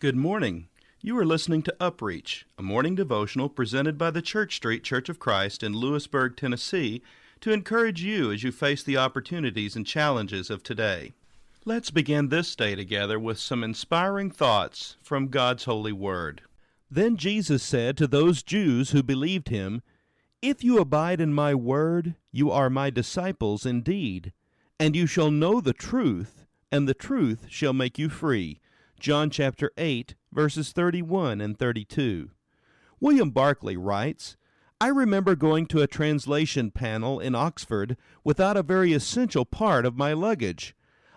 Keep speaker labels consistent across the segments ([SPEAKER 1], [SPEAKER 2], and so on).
[SPEAKER 1] Good morning. You are listening to UpReach, a morning devotional presented by the Church Street Church of Christ in Lewisburg, Tennessee, to encourage you as you face the opportunities and challenges of today. Let's begin this day together with some inspiring thoughts from God's holy word. Then Jesus said to those Jews who believed him, "If you abide in my word, you are my disciples indeed, and you shall know the truth, and the truth shall make you free." John chapter 8, verses 31 and 32. William Barclay writes, "I remember going to a translation panel in Oxford without a very essential part of my luggage.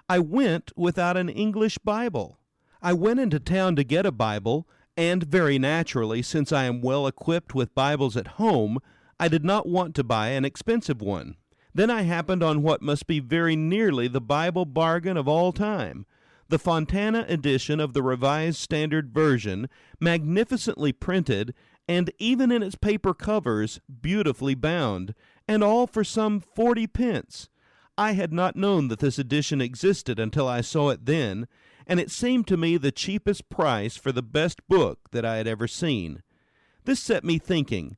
[SPEAKER 1] I went without an English Bible. I went into town to get a Bible, and very naturally, since I am well equipped with Bibles at home, I did not want to buy an expensive one. Then I happened on what must be very nearly the Bible bargain of all time, the Fontana edition of the Revised Standard Version, magnificently printed, and even in its paper covers, beautifully bound, and all for some 40 pence. I had not known that this edition existed until I saw it then, and it seemed to me the cheapest price for the best book that I had ever seen. This set me thinking.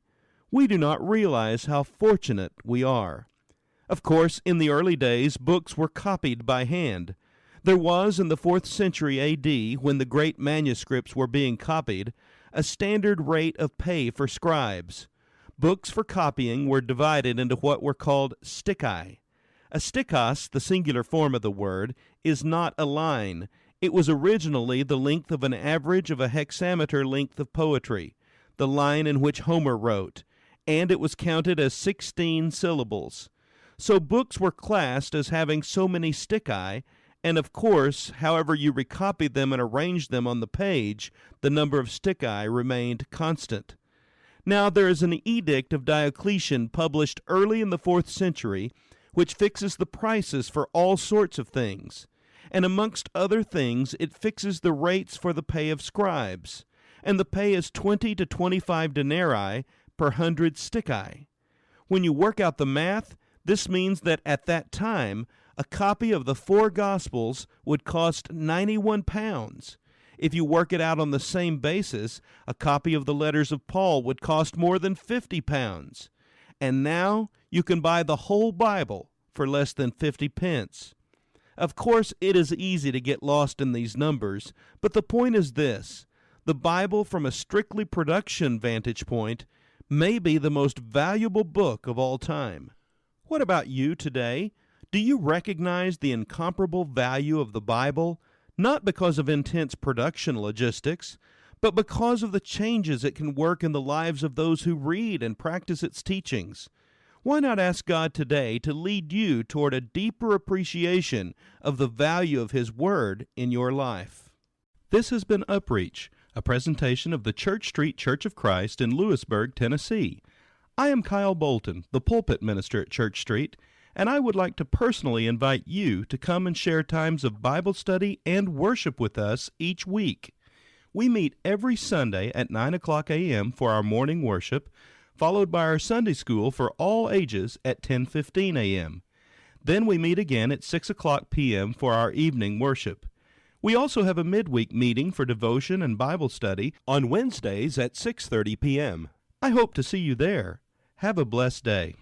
[SPEAKER 1] We do not realize how fortunate we are. Of course, in the early days, books were copied by hand. There was, in the 4th century A.D., when the great manuscripts were being copied, a standard rate of pay for scribes. Books for copying were divided into what were called stichi. A stikos, the singular form of the word, is not a line. It was originally the length of an average of a hexameter length of poetry, the line in which Homer wrote, and it was counted as 16 syllables. So books were classed as having so many stichi, and of course, however you recopied them and arranged them on the page, the number of stichi remained constant. Now there is an edict of Diocletian published early in the 4th century, which fixes the prices for all sorts of things, and amongst other things it fixes the rates for the pay of scribes, and the pay is 20 to 25 denarii per 100 stichi. When you work out the math, this means that at that time, a copy of the 4 Gospels would cost 91 pounds. If you work it out on the same basis, a copy of the letters of Paul would cost more than 50 pounds. And now you can buy the whole Bible for less than 50 pence. Of course, it is easy to get lost in these numbers, but the point is this. The Bible, from a strictly production vantage point, may be the most valuable book of all time. What about you today? Do you recognize the incomparable value of the Bible, not because of intense production logistics, but because of the changes it can work in the lives of those who read and practice its teachings? Why not ask God today to lead you toward a deeper appreciation of the value of His Word in your life? This has been UpReach, a presentation of the Church Street Church of Christ in Lewisburg, Tennessee. I am Kyle Bolton, the pulpit minister at Church Street, and I would like to personally invite you to come and share times of Bible study and worship with us each week. We meet every Sunday at 9 o'clock a.m. for our morning worship, followed by our Sunday school for all ages at 10:15 a.m. Then we meet again at 6 o'clock p.m. for our evening worship. We also have a midweek meeting for devotion and Bible study on Wednesdays at 6:30 p.m. I hope to see you there. Have a blessed day.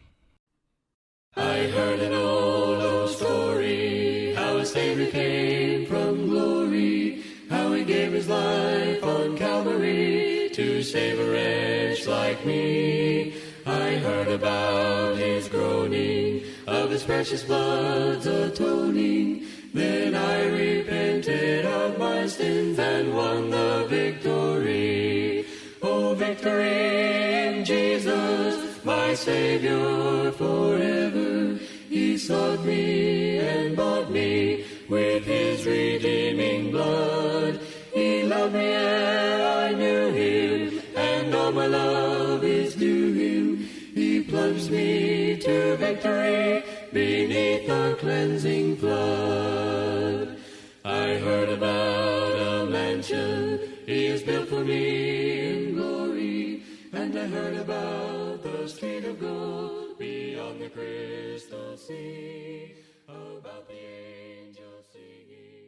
[SPEAKER 2] I heard an old story, how a Savior came from glory, how He gave His life on Calvary to save a wretch like me. I heard about His groaning, of His precious blood's atoning. Then I repented of my sins and won the victory. Oh, victory in Jesus, my Savior forever. He sought me and bought me with His redeeming blood. He loved me ere I knew Him, and all my love is due Him. He plunged me to victory beneath the cleansing flood. I heard about a mansion He has built for me in glory, and I heard about the street of gold beyond the crystal sea, about the angels singing.